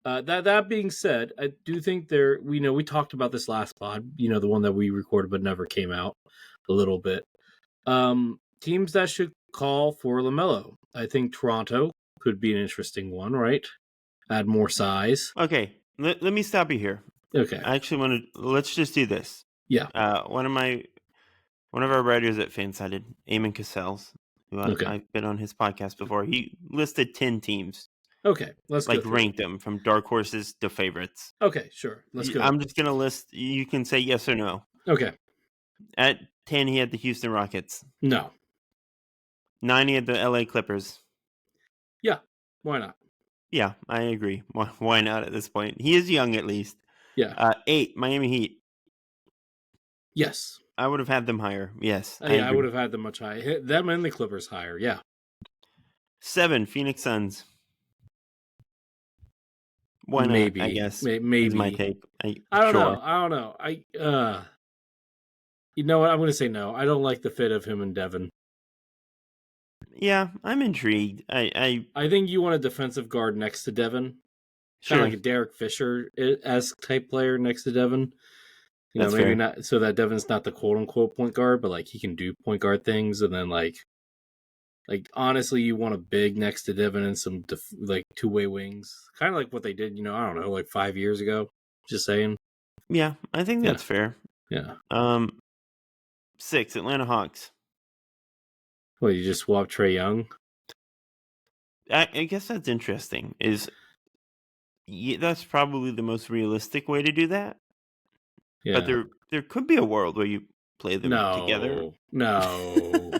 That being said, I do think we talked about this last pod, the one that we recorded but never came out a little bit. Teams that should call for LaMelo. I think Toronto could be an interesting one, right? Add more size. Okay, let me stop you here. Okay. I actually want to. Let's just do this. Yeah. One of our writers at Fansided, Eamon Cassells, who Okay. I've been on his podcast before. He listed 10 teams, Okay. Let's go through. ranked them from dark horses to favorites. Okay, sure. Let's go. I'm just gonna list. You can say yes or no. Okay. At 10, he had the Houston Rockets. No. 9, he had the LA Clippers. Yeah. Why not? Yeah, I agree. Why not at this point? He is young, at least. Yeah. 8, Miami Heat. Yes. I would have had them higher. Yes. I would have had them much higher. Them and the Clippers higher. Yeah. 7, Phoenix Suns. Why not? Maybe. I guess. Maybe. Is my take. I don't know. You know what? I'm going to say no. I don't like the fit of him and Devin. Yeah, I'm intrigued. I think you want a defensive guard next to Devin. sure. Kind of like a Derek Fisher-esque type player next to Devin. That's maybe fair. not so that Devin's not the quote-unquote point guard, but like he can do point guard things, and then like honestly, you want a big next to Devin and some two-way wings, kind of like what they did. I don't know, like 5 years ago. Just saying. Yeah, I think that's fair. Yeah. 6, Atlanta Hawks. Well, you just swap Trae Young. I guess that's interesting. That's probably the most realistic way to do that. Yeah. But there could be a world where you play them together. No.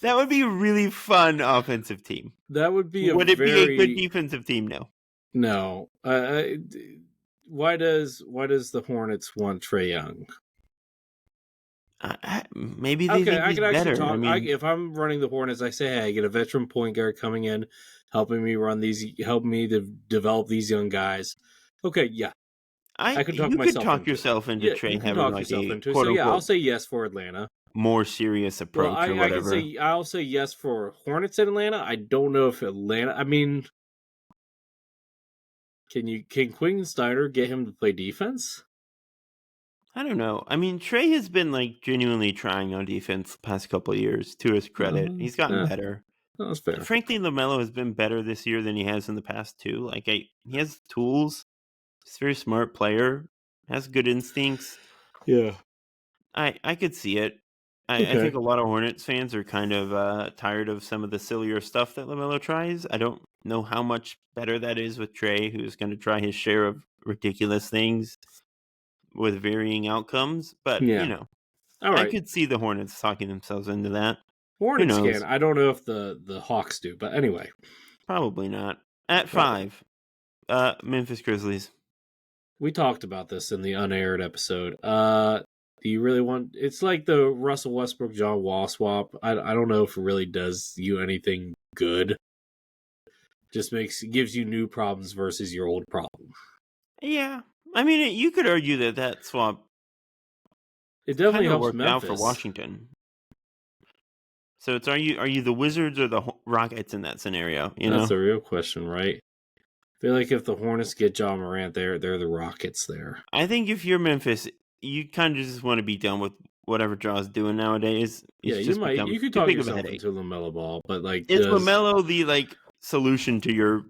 That would be a really fun offensive team. That would be Would it be a good defensive team? No. No. Why does the Hornets want Trae Young? Maybe they think he's better. Talk. If I'm running the Hornets, I say, hey, I get a veteran point guard coming in, helping me develop these young guys. Okay, yeah. I could talk yourself into Trae having like a quote unquote. I'll say yes for Atlanta. More serious approach or whatever. I'll say yes for Hornets in Atlanta. I don't know if Atlanta. I mean, can Quentin Snyder get him to play defense? I don't know. I mean, Trae has been like genuinely trying on defense the past couple of years. To his credit, he's gotten better. That's fair. Frankly, LaMelo has been better this year than he has in the past too. Like he has tools. He's a very smart player. Has good instincts. Yeah, I could see it. I think a lot of Hornets fans are kind of tired of some of the sillier stuff that LaMelo tries. I don't know how much better that is with Trae, who's going to try his share of ridiculous things with varying outcomes. But, all right. I could see the Hornets talking themselves into that. Hornets can. I don't know if the Hawks do, but anyway. Probably not. At 5, Memphis Grizzlies. We talked about this in the unaired episode. Do you really want... It's like the Russell Westbrook, John Wall swap. I don't know if it really does you anything good. Just gives you new problems versus your old problem. Yeah. I mean, you could argue that swap... It definitely helps worked Memphis. out for Washington. So it's are you the Wizards or the Rockets in that scenario? That's a real question, right? I feel like if the Hornets get John Morant, they're the Rockets there. I think if you're Memphis, you kind of just want to be done with whatever Jaw's doing nowadays. You could talk yourself into LaMelo Ball, but is LaMelo the solution to your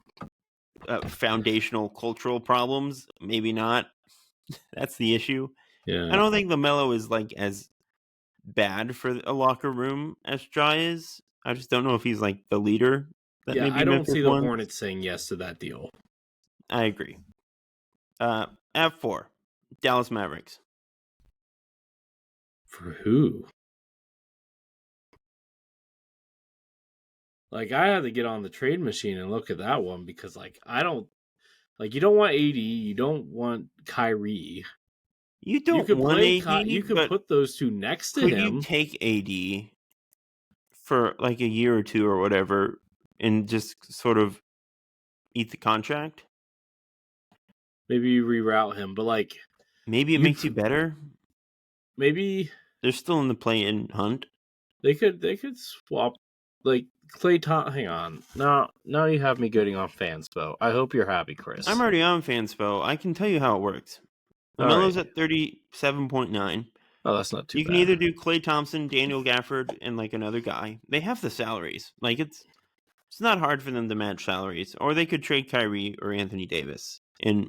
foundational cultural problems? Maybe not. That's the issue. Yeah, I don't think LaMelo is as bad for a locker room as Jaw is. I just don't know if he's the leader. I don't see the Hornets saying yes to that deal. I agree. At 4, Dallas Mavericks. For who? I had to get on the trade machine and look at that one because I don't you don't want AD, you don't want Kyrie. You want AD. You could put those two next to him. Could you take AD for a year or two or whatever and just sort of eat the contract? Maybe you reroute him, but maybe it makes you better. Maybe they're still in the play-in hunt. They could swap like Klay Thompson. Hang on, now you have me getting on Fanspo. I hope you're happy, Chris. I'm already on Fanspo. I can tell you how it works. All LaMelo's right. at 37.9. Oh, that's not too You bad. can either do Klay Thompson, Daniel Gafford, and like another guy. They have the salaries. Like it's not hard for them to match salaries. Or they could trade Kyrie or Anthony Davis and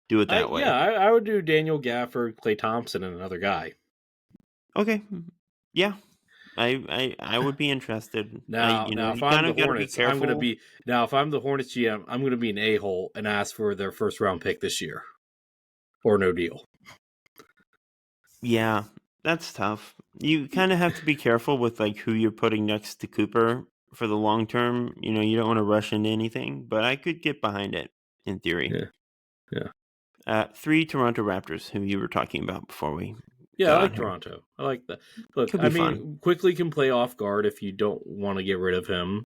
do it that way. I would do Daniel Gafford, Klay Thompson, and another guy. Okay. Yeah. I would be interested. Now, you if kind I'm the of got to be Hornets, I'm careful. gonna be now. If I'm the Hornets GM, I'm gonna be an a-hole and ask for their first round pick this year, or no deal. Yeah, that's tough. You kind of have to be careful with like who you're putting next to Cooper for the long term. You don't want to rush into anything, but I could get behind it in theory. Yeah. 3 Toronto Raptors, who you were talking about before we. Yeah, I like Toronto. I like that. Look, Could be fun. quickly can play off guard if you don't want to get rid of him.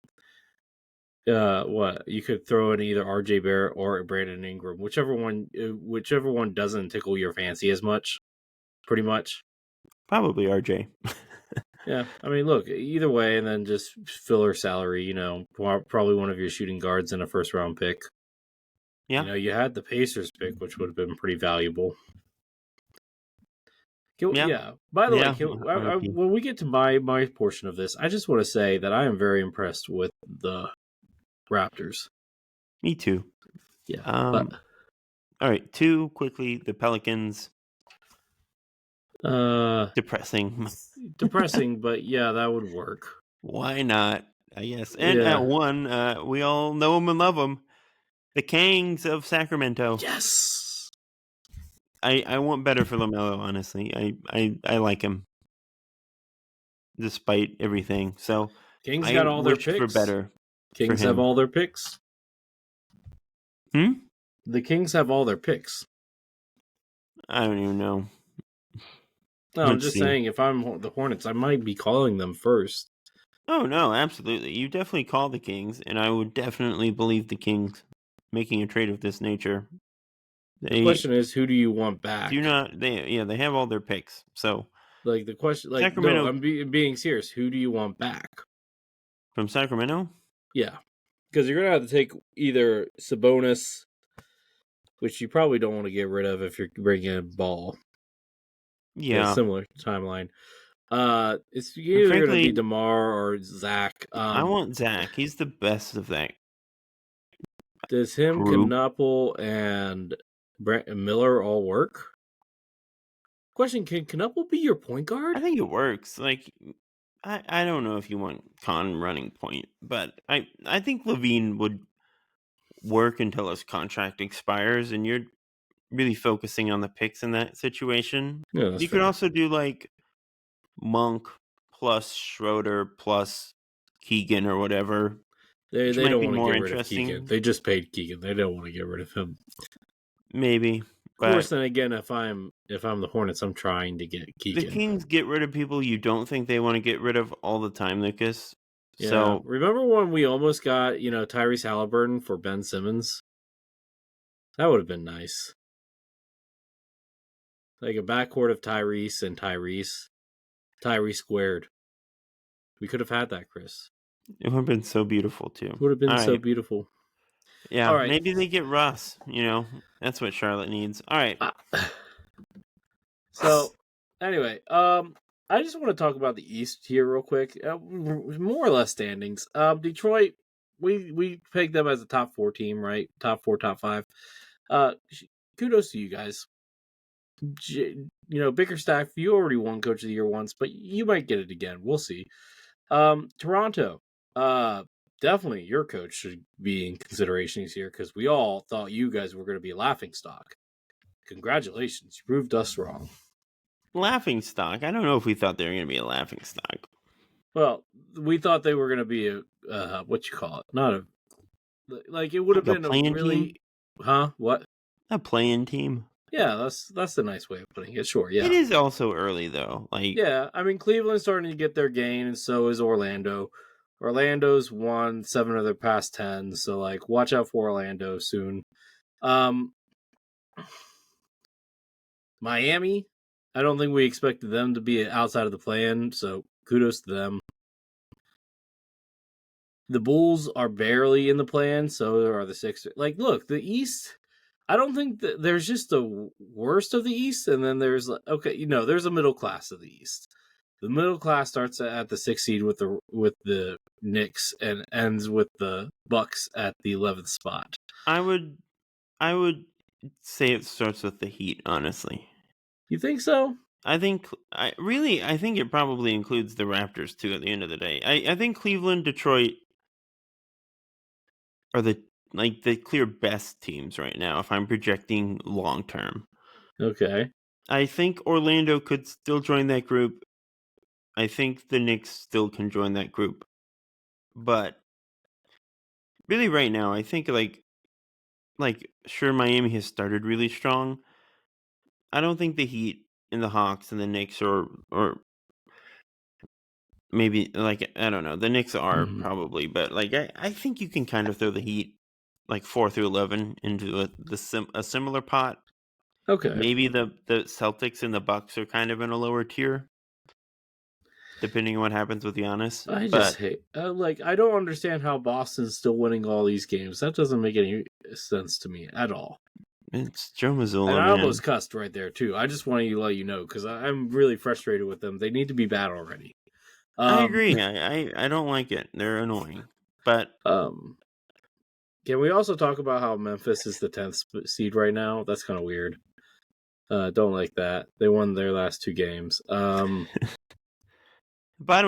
What you could throw in either RJ Barrett or Brandon Ingram, whichever one doesn't tickle your fancy as much. Pretty much. Probably RJ. Yeah, I mean, look, either way, and then just filler salary. Probably one of your shooting guards and a first round pick. Yeah. You had the Pacers pick, which would have been pretty valuable. Yeah. By the way, when we get to my portion of this, I just want to say that I am very impressed with the Raptors. Me too. Yeah. All right. 2 quickly. The Pelicans. Depressing. Depressing, but yeah, that would work. Why not? I guess. And at 1, we all know them and love them. The Kings of Sacramento. Yes. I want better for LaMelo, honestly. I like him. Despite everything. So Kings got all their picks. For better. Kings have all their picks. The Kings have all their picks. I don't even know. No, I'm just saying, if I'm the Hornets, I might be calling them first. Oh, no, absolutely. You definitely call the Kings, and I would definitely believe the Kings making a trade of this nature. The question is, who do you want back? They have all their picks. So, like the question, like Sacramento, no, I'm being serious. Who do you want back from Sacramento? Yeah, because you're gonna have to take either Sabonis, which you probably don't want to get rid of if you're bringing in Ball. Yeah, similar timeline. It's either going to be DeMar or Zach. I want Zach. He's the best of that. Does Knuppel and Brent Miller all work? Question: can Knuppel be your point guard? I think it works. Like, I don't know if you want Con running point, but I think Levine would work until his contract expires, and you're really focusing on the picks in that situation. Yeah, you could also do like Monk plus Schroeder plus Keegan or whatever. They don't want to get rid of Keegan. They just paid Keegan. They don't want to get rid of him. Maybe. Of course, then again, if I'm the Hornets, I'm trying to get Keegan. The Kings get rid of people you don't think they want to get rid of all the time, Lucas. Yeah. So remember when we almost got Tyrese Halliburton for Ben Simmons? That would have been nice. Like a backcourt of Tyrese and Tyrese squared. We could have had that, Chris. It would have been so beautiful too. It would have been so beautiful. Yeah, all right. Maybe they get Russ. That's what Charlotte needs. All right. So, anyway, I just want to talk about the East here real quick. More or less standings. Detroit, we pegged them as a top 4 team, right? Top 4, top 5. Kudos to you guys. Bickerstaff, you already won Coach of the Year once, but you might get it again. We'll see. Toronto, definitely your coach should be in consideration here because we all thought you guys were going to be a laughingstock. Congratulations, you proved us wrong. Laughingstock? I don't know if we thought they were going to be a laughingstock. Well, we thought they were going to be a what you call it? Not a like it would have been a really team? Huh? What? A play-in team? Yeah, that's a nice way of putting it. Sure, yeah. It is also early though. Yeah, I mean Cleveland's starting to get their gain, and so is Orlando. Orlando's won 7 of their past 10, so watch out for Orlando soon. Miami, I don't think we expected them to be outside of the play-in, so kudos to them. The Bulls are barely in the plan, so are the Sixers. Like, look, the East. I don't think that there's just the worst of the East, and then there's there's a middle class of the East. The middle class starts at the 6th seed with the Knicks and ends with the Bucks at the 11th spot. I would say it starts with the Heat, honestly. You think so? I think it probably includes the Raptors too at the end of the day. I think Cleveland, Detroit are the clear best teams right now if I'm projecting long term. Okay. I think Orlando could still join that group. I think the Knicks still can join that group. But really right now, I think sure, Miami has started really strong. I don't think the Heat and the Hawks and the Knicks or maybe I don't know. The Knicks are probably, but I think you can kind of throw the Heat 4 through 11 into a similar pot. Okay. Maybe the Celtics and the Bucks are kind of in a lower tier, depending on what happens with Giannis. I just hate I don't understand how Boston's still winning all these games. That doesn't make any sense to me at all. It's Joe Mazzulla, and I man. almost cussed right there too. I just wanted to let you know because I'm really frustrated with them. They need to be bad already. I agree. I don't like it. They're annoying. But can we also talk about how Memphis is the 10th seed right now? That's kind of weird. Don't like that. They won their last 2 games. Bottom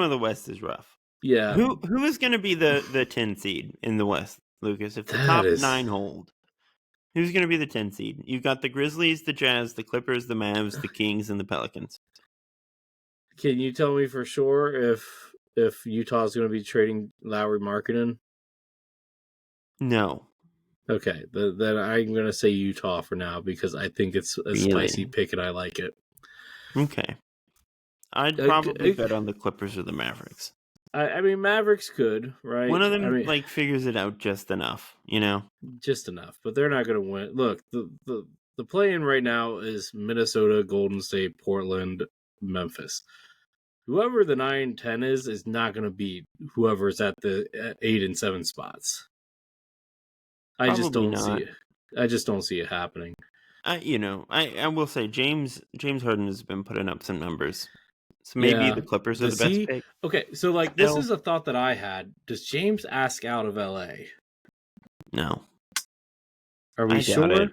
of the West is rough. Yeah. Who is going to be the 10 seed in the West, Lucas? If the top 9 hold, who's going to be the 10 seed? You've got the Grizzlies, the Jazz, the Clippers, the Mavs, the Kings, and the Pelicans. Can you tell me for sure if Utah's going to be trading Lauri Markkanen? No. Okay, then I'm going to say Utah for now because I think it's a spicy pick and I like it. Okay. I'd probably bet on the Clippers or the Mavericks. I mean, Mavericks could, right? One of them figures it out just enough, Just enough, but they're not going to win. Look, the play-in right now is Minnesota, Golden State, Portland, Memphis. Whoever the 9-10 is not going to beat whoever's at the 8 and 7 spots. I just don't see it. I just don't see it happening. I will say James Harden has been putting up some numbers. So maybe the Clippers are the best pick. Okay, so this is a thought that I had. Does James ask out of LA? No. Are we sure?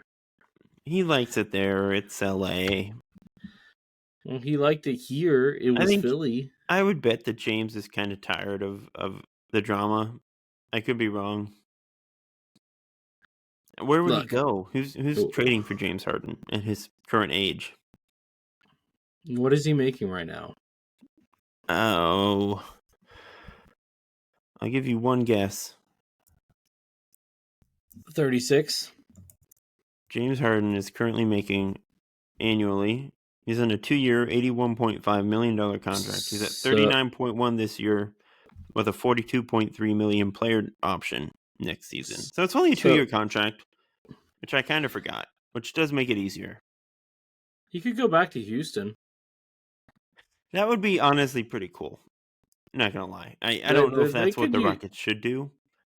He likes it there. It's LA. Well, he liked it here. It was Philly. I would bet that James is kind of tired of the drama. I could be wrong. Where would he go? Who's trading for James Harden at his current age? What is he making right now? Oh, I'll give you one guess. 36. James Harden is currently making annually. He's on a 2-year, $81.5 million contract. He's at 39.1 this year with a $42.3 million player option next season. So it's only a 2-year contract, which I kind of forgot, which does make it easier. He could go back to Houston. That would be honestly pretty cool. Not gonna lie. I don't know if that's what the Rockets should do.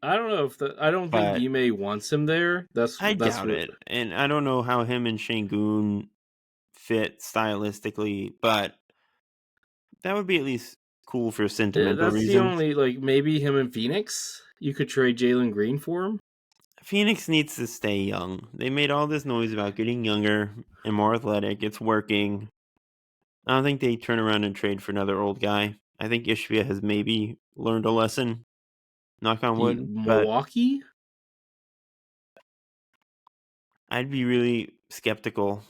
I don't know I don't think Ime wants him there. I doubt it. And I don't know how him and Şengün fit stylistically, but that would be at least cool for sentimental reasons. That's the only maybe him in Phoenix. You could trade Jalen Green for him. Phoenix needs to stay young. They made all this noise about getting younger and more athletic. It's working. I don't think they turn around and trade for another old guy. I think Ishbia has maybe learned a lesson. Knock on wood. Milwaukee? I'd be really skeptical.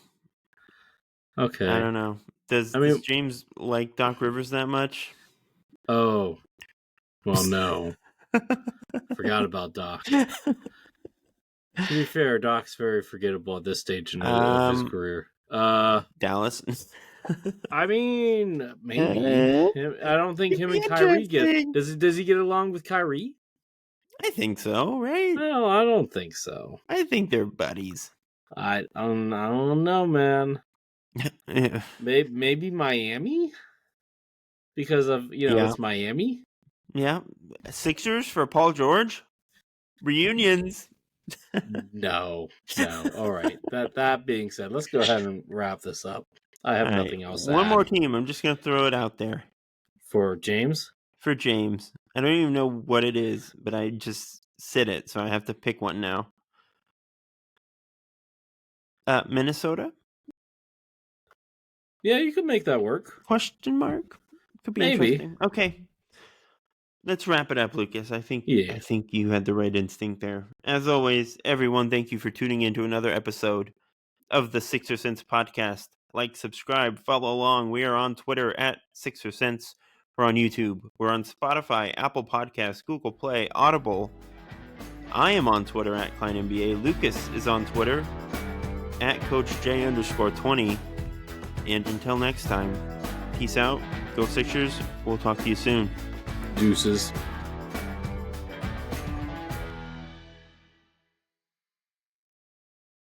Okay. I don't know. Does James like Doc Rivers that much? Oh. Well, no. Forgot about Doc. To be fair, Doc's very forgettable at this stage of his career. Dallas? I mean, maybe. I don't think him and Kyrie get... Does he get along with Kyrie? I think so, right? No, I don't think so. I think they're buddies. I don't know, man. Yeah. Maybe Miami? Because of, it's Miami? Yeah. Sixers for Paul George? Reunions. No. All right. That being said, let's go ahead and wrap this up. I have All right. nothing else to One add. more team. I'm just going to throw it out there. For James? For James. I don't even know what it is, but I just said it, so I have to pick one now. Minnesota? Yeah, you could make that work. Question mark? Could be Maybe. interesting. Okay. Let's wrap it up, Lucas. I think Yeah. you had the right instinct there. As always, everyone, thank you for tuning in to another episode of the Sixer Sense podcast. Like, subscribe, follow along. We are on Twitter at Sixer Sense. We're on YouTube. We're on Spotify, Apple Podcasts, Google Play, Audible. I am on Twitter at Kline NBA. Lucas is on Twitter at CoachJ_20. And until next time, peace out. Go Sixers. We'll talk to you soon. Deuces.